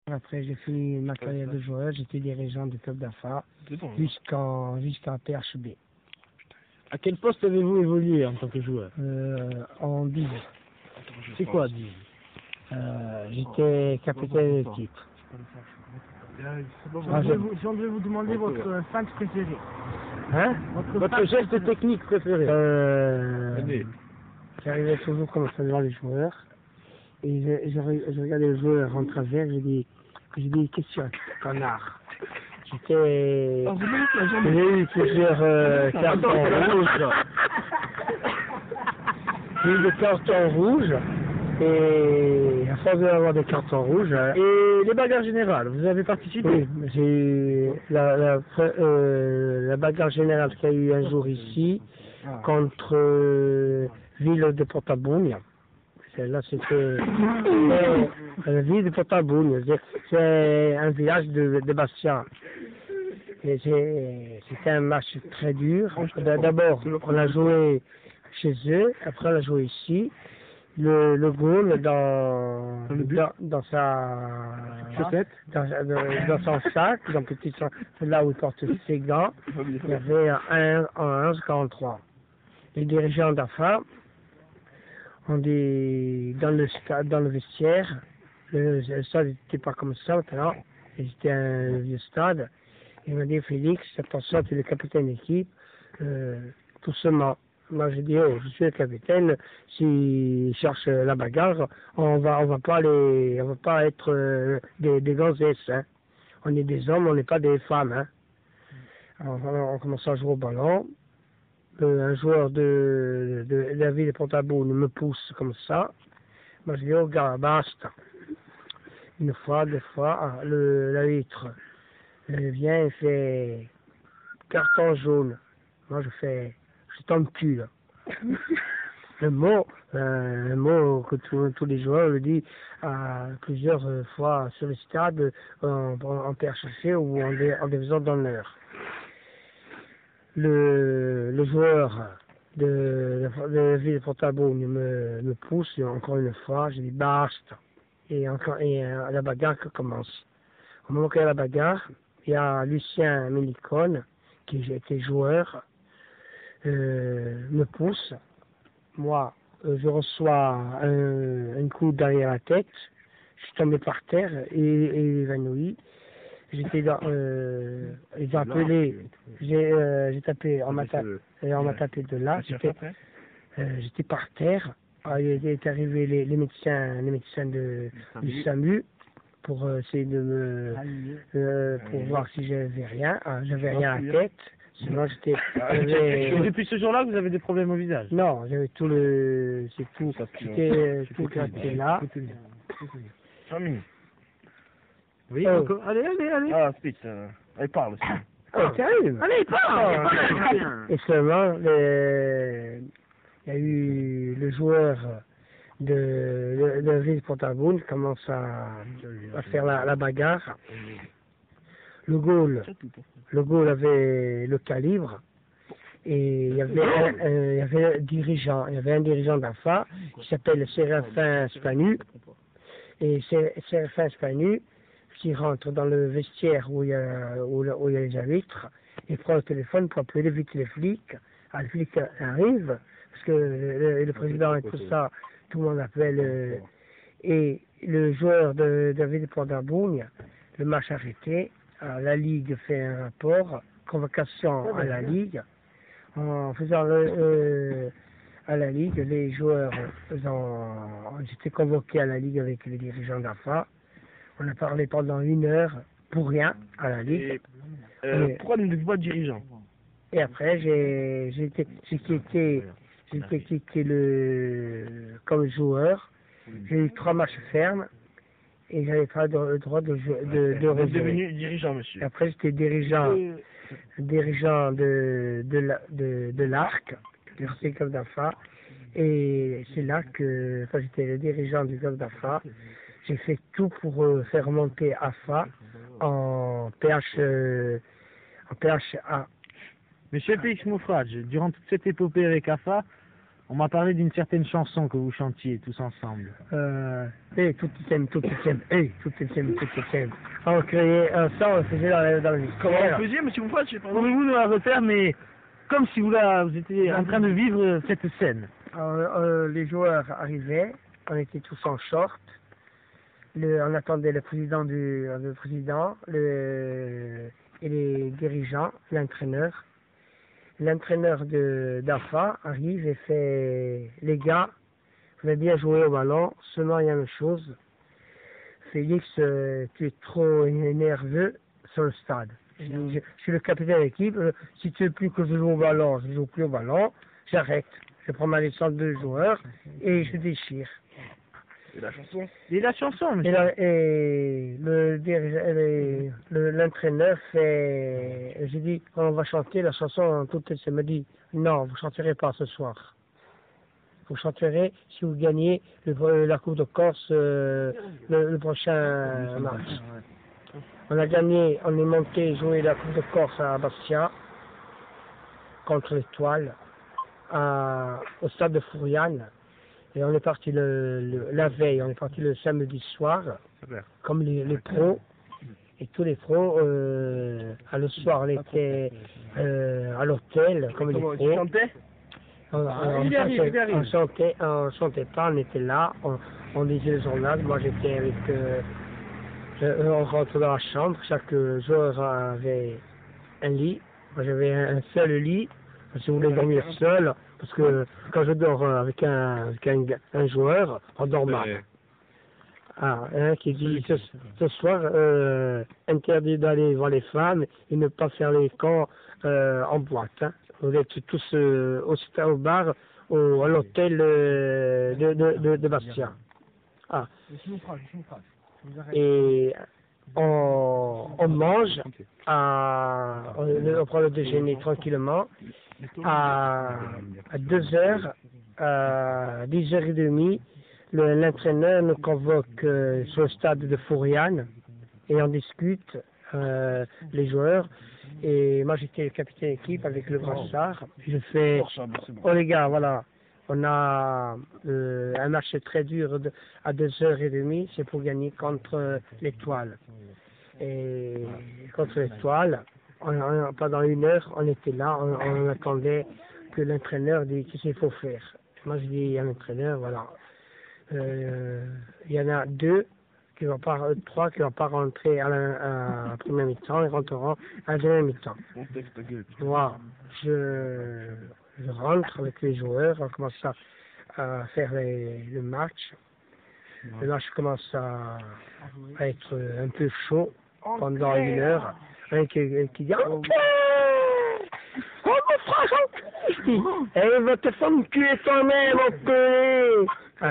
Après, j'ai fini ma carrière de joueur, j'étais dirigeant du club d'AFA jusqu'à PHB. À quel poste avez-vous évolué en tant que joueur? En 10. C'est quoi 10? J'étais capitaine de l'équipe. Si on devait vous demander votre feinte préférée. Hein? Votre geste technique préféré? J'arrivais toujours comme ça devant les joueurs. Et je regardais le joueur en travers, j'ai dit, qu'est-ce que tu as, connard? J'ai eu plusieurs cartons rouges. J'ai eu des cartons rouges. Et à force d'avoir des cartons rouges. Et les bagarres générales, vous avez participé? Oui, j'ai eu la bagarre générale qu'il y a eu un jour ici contre Ville de Portabugne. Là, c'était la ville de Portabugne. C'est un village de Bastia. Et c'était un match très dur. D'abord, on a joué chez eux, après on a joué ici. Le goal dans sa chaussette, dans son sac, donc c'est là où il porte ses gants, il y avait un 11-43. Les dirigeants d'AFA on dit dans le vestiaire, le stade n'était pas comme ça maintenant, c'était un vieux stade. Il m'a dit Félix, attention, tu es le capitaine d'équipe, tout seulement. Moi j'ai dit oh, je suis le capitaine, s'ils cherchent la bagarre, on va pas être des gonzesses, hein. On est des hommes, on n'est pas des femmes, hein. Alors, on commence à jouer au ballon. Un joueur de la ville de Portabugne me pousse comme ça. Moi je dis oh gars, basta. Une fois, deux fois, l'arbitre vient et fait carton jaune. Moi je tombe cul là. Un mot que tous les joueurs le disent plusieurs fois sur le stade en PHC ou en division d'honneur. Le joueur de la ville de Portabugne me pousse encore une fois, je dis basta. Et la bagarre commence. Au moment qu'il y a la bagarre, il y a Lucien Mélicone, qui était joueur, me pousse. Moi, je reçois un coup derrière la tête, je suis tombé par terre et évanoui. J'étais dans, ils ont appelé, j'ai tapé, on m'a tapé de là, j'étais par terre. Alors, il est arrivé les médecins du SAMU pour essayer de pour voir si j'avais rien. J'avais rien à la tête. Sinon j'étais. Depuis ce jour-là, vous avez des problèmes au visage? Non, j'avais j'étais tout gratté là. 5 minutes. Oui, encore. Allez. Ah, Spitz, elle parle aussi. Oh, sérieux? Allez, parle! Et seulement, il y a eu le joueur de la ville de Portabugne qui commence à faire la bagarre. Le goal avait le calibre. Et il y avait un dirigeant d'AFA qui s'appelle Séraphin Spanu. Et Séraphin Spanu, qui rentre dans le vestiaire où il y a les arbitres, il prend le téléphone pour appeler vite les flics. Les flics arrivent, parce que le président et tout ça, tout le monde appelle. Et le joueur de la ville de Portabugne, le match arrêté, la Ligue fait un rapport, convocation à la Ligue. En faisant à la Ligue, les joueurs j'étais convoqué à la Ligue avec les dirigeants d'AFA. On a parlé pendant 1 heure pour rien à la Ligue. Pourquoi ne dites pas dirigeant? Et après, j'ai quitté comme joueur. J'ai eu 3 matchs fermes et j'avais pas le droit de revenir. Vous êtes devenu dirigeant, monsieur. Après, j'étais dirigeant de l'Arc, du club d'AFA. Et c'est là que, quand j'étais le dirigeant du club d'AFA, j'ai fait tout pour faire monter AFA en PHA. Monsieur Félix Moufradj, durant toute cette épopée avec AFA, On m'a parlé d'une certaine chanson que vous chantiez tous ensemble. Hey, tout le thème, hey, tout le thème. On créait un son, on le faisait dans la vie. Comment vous faisiez, monsieur Moufouad, je sais pas. Pouvez-vous nous la refaire, mais comme si vous étiez en train de vivre cette scène. Alors, les joueurs arrivaient, on était tous en short. On attendait le président et les dirigeants, l'entraîneur. L'entraîneur d'AFA arrive et fait « Les gars, vous avez bien joué au ballon, seulement il y a une chose. Félix, tu es trop nerveux sur le stade. Je suis le capitaine de l'équipe, si tu veux plus que je joue au ballon, je ne joue plus au ballon, j'arrête. Je prends ma licence de joueur et je déchire. » Et la chanson? Et la chanson, monsieur. Et l'entraîneur fait, j'ai dit, on va chanter la chanson toute elle m'a dit, non, vous chanterez pas ce soir. Vous chanterez si vous gagnez la Coupe de Corse le prochain match. On a gagné, on est monté jouer la Coupe de Corse à Bastia contre l'Étoile au stade de Fouriane. Et on est parti la veille, on est parti le samedi soir, comme les pros. Et tous les pros, le soir, on était à l'hôtel, comme les pros. Tu chantais? On chantait pas, on était là, on lisait le journal. Moi j'étais avec, on rentre dans la chambre, chaque joueur avait un lit. Moi j'avais un seul lit, si je voulais dormir seul. Parce que quand je dors avec un joueur, on dort mal. Qui dit ce soir, interdit d'aller voir les femmes et ne pas faire les camps en boîte. Hein. Vous êtes tous au bar, à l'hôtel de Bastia. Et on mange, on prend le déjeuner tranquillement. À 2h, à 10h30, l'entraîneur nous convoque sur le stade de Fouriane et on discute les joueurs. Et moi j'étais le capitaine d'équipe avec le brassard. Je fais, oh les gars, voilà, on a un match très dur à 2h30, c'est pour gagner contre l'Étoile. Et contre l'Étoile, pendant 1 heure, on était là, on attendait que l'entraîneur dise qu'est-ce qu'il faut faire. Moi, je dis à l'entraîneur, voilà, il y en a 3 qui vont pas rentrer à la première mi-temps, ils rentreront à la deuxième mi-temps. Moi, je rentre avec les joueurs, on commence à faire le match. Le match commence à être un peu chaud pendant 1 heure. Un qui dit oh mon frère, il va te faire enculer toi-même, enculé.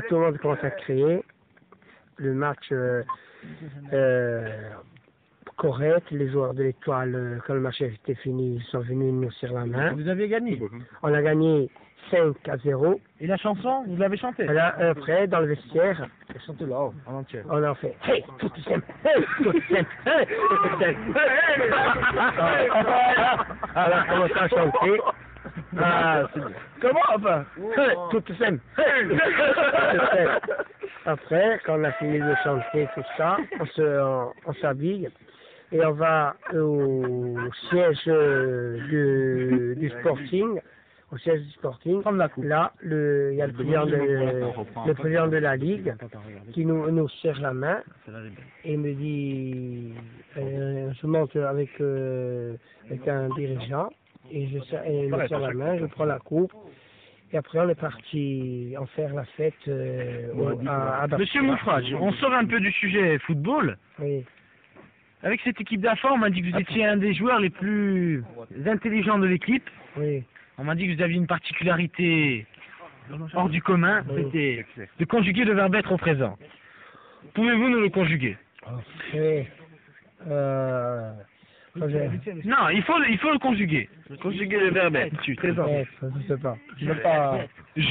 Tout le monde commence à crier. Le match correct, les joueurs de l'Étoile, quand le match était fini, ils sont venus nous serrer la main. Vous avez gagné. On a gagné 5-0. Et la chanson, vous l'avez chantée? Après, dans le vestiaire, chantez là, en entier. On a fait hey, tout le thème, hey, tout le thème, hey, tout le thème. On a commencé à chanter. Comment enfin? Tout le thème. Après, quand on a fini de chanter tout ça, on s'habille et on va au siège du Sporting. Au siège du Sporting, là, il y a le président de la Ligue qui nous serre la main et me dit, je monte avec un dirigeant et je me serre la main, je prends la coupe et après on est parti en faire la fête à Bastia. Monsieur Moufrage, on sort un peu du sujet football. Oui. Avec cette équipe d'AFA, on m'a dit que vous étiez un des joueurs les plus intelligents de l'équipe. Oui. On m'a dit que vous aviez une particularité hors du commun, c'était de conjuguer le verbe être au présent. Pouvez-vous nous le conjuguer? Oui. Non, il faut le conjuguer. Conjuguer le verbe être. Présent. Je sais pas. Je sais pas. Je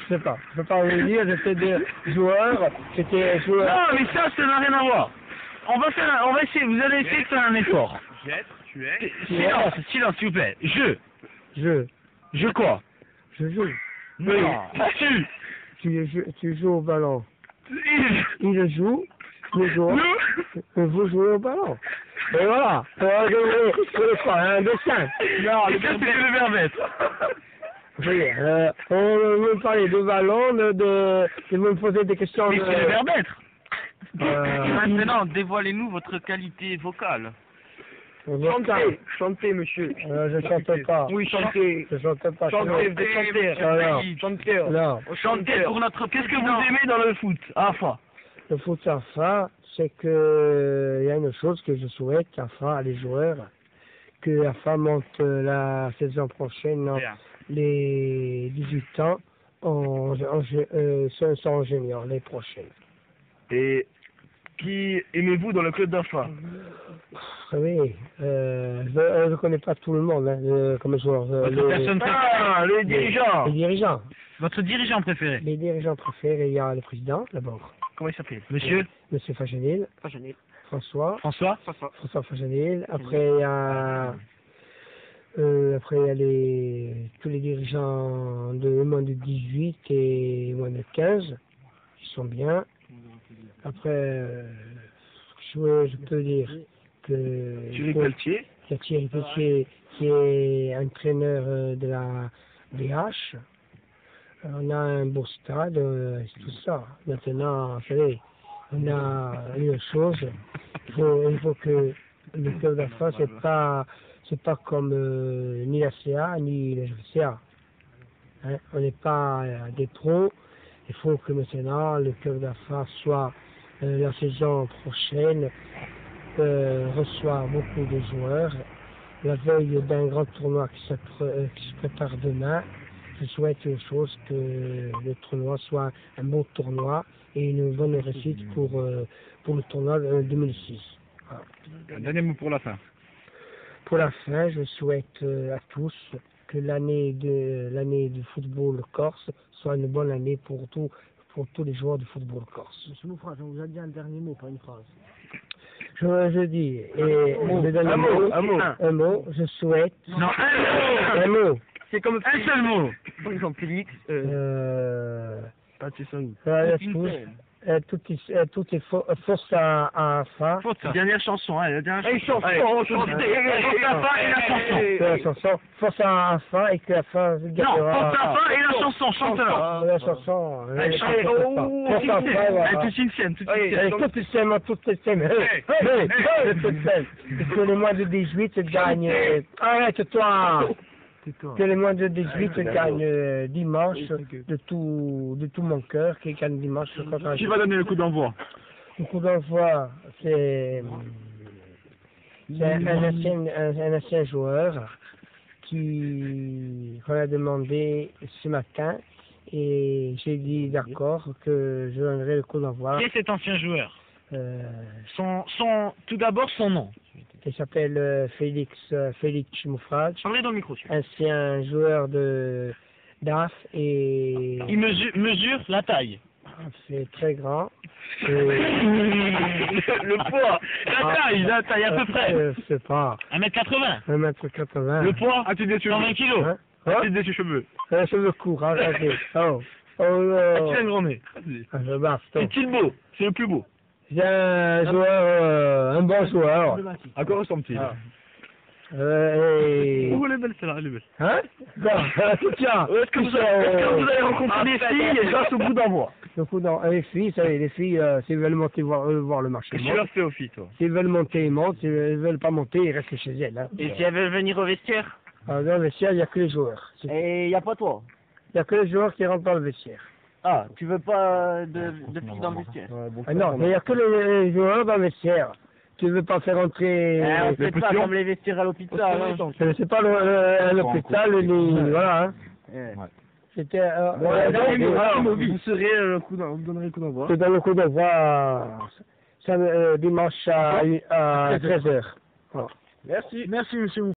sais pas. Je peux pas vous dire, j'étais des joueurs, j'étais joueur. Non, mais ça n'a rien à voir. On va essayer, vous allez essayer de faire un effort. Tu es. Silence, s'il vous plaît. Je quoi? Je joue. Non. Tu joues au ballon. Il joue, nous jouons, vous jouez au ballon. Et voilà. C'est quoi, un dessin? Non, le gars, c'est le verbe être. Vous voyez, on me parler de ballon, de vous me poser des questions Mais de... c'est le verbe être. Maintenant, dévoilez-nous votre qualité vocale. Chantez, monsieur. Je chante pas. Oui, chantez. Je chante pas. Chantez, vous êtes chanteur. Alors, Chanteur. non. Chantez pour notre Qu'est-ce que président. vous aimez dans le foot? Enfin. Le foot AFA, c'est que il y a une chose que je souhaite, AFA, les joueurs, que AFA monte la saison prochaine, non, les 18 ans, sont juniors, les prochaines. Et qui aimez-vous dans le club d'AFA? Oui, je ne connais pas tout le monde comme joueur. Votre personne préférée. Ah, les dirigeants. Les dirigeants. Votre dirigeant préféré. Les dirigeants préférés, il y a le président, d'abord. Comment il s'appelle? Monsieur Monsieur Fagenil, François François Fagenil. Après, il y a... après, il y a tous les dirigeants de moins de 18 et moins de 15. Ils sont bien. Après, je peux dire que... Thierry Pelletier. Il y a Thierry Pelletier qui est entraîneur de la DH. On a un beau stade, c'est tout ça. Maintenant, vous savez, on a une chose, il faut que le club d'AFA, c'est pas comme ni la CA ni le GCA. Hein? On n'est pas des pros. Il faut que maintenant le club d'AFA soit la saison prochaine reçoit beaucoup de joueurs. La veille d'un grand tournoi qui se prépare demain, je souhaite une chose, que le tournoi soit un bon tournoi et une bonne réussite pour le tournoi 2006. Voilà. Un dernier mot pour la fin. Pour la fin, je souhaite à tous que l'année du football corse soit une bonne année pour tous les joueurs du football corse. Monsieur Moufrage, on vous a dit un dernier mot, pas une phrase. Je dis, et je donne un mot, je souhaite... Non, Un mot. C'est comme un seul mot. par exemple Félix. Pas de son. Toutes les forces à AFA. Dernière chanson, hein, la dernière chanson. La chanson, force à AFA et que la fin gagnera. Non, force à fin et la chanson, chante-la. La chanson. Toute une scène. Toutes les scènes. Que les moins de 18 gagnent. Arrête-toi. Que les moins de 18 gagnent dimanche de tout mon cœur, qui gagne dimanche. Qui va donner le coup d'envoi? Le coup d'envoi, c'est un ancien joueur qu'on a demandé ce matin et j'ai dit d'accord que je donnerai le coup d'envoi. Qui est cet ancien joueur? Tout d'abord son nom. Il s'appelle Félix Moufrage, Parlez dans le micro. ancien joueur de DAF et Il mesure la taille. c'est très grand. Le poids. La taille à peu près. Je sais pas, 1m80. 1m80. Le poids 120 kilos. Hein? Hein? de ses cheveux. Cheveux courts, arrêtez. Oh As-tu un non. grand nez? Je basta. Est-il beau? C'est le plus beau. C'est un joueur, un bon joueur. À quoi ressemble-t-il? Oh, elle est belle celle-là, elle est belle. hein? Tiens, Est-ce que vous avez rencontré des filles grâce au bout d'envoi? le coup les filles, ça y est, les filles, s'ils veulent monter voir le marché, Qu'est-ce que tu leur fais aux filles, toi? s'ils veulent monter, ils montent. S'ils veulent pas monter, ils restent chez elles. Hein. Et si elles veulent venir au vestiaire? Dans le vestiaire, il n'y a que les joueurs. Il Et y a pas toi? n'y a que les joueurs qui rentrent dans le vestiaire. Ah, tu veux pas de filles dans le vestiaire? Ah non, il n'y a que les joueurs dans le vestiaire. Tu veux pas faire entrer... On fait pas comme les vestiaires à l'hôpital. Hein. C'est pas l'hôpital, voilà. Hein. C'était... Vous serez vous donnerez le coup d'envoi. c'est dans le coup d'envoi dimanche à 13h. Merci. Merci, monsieur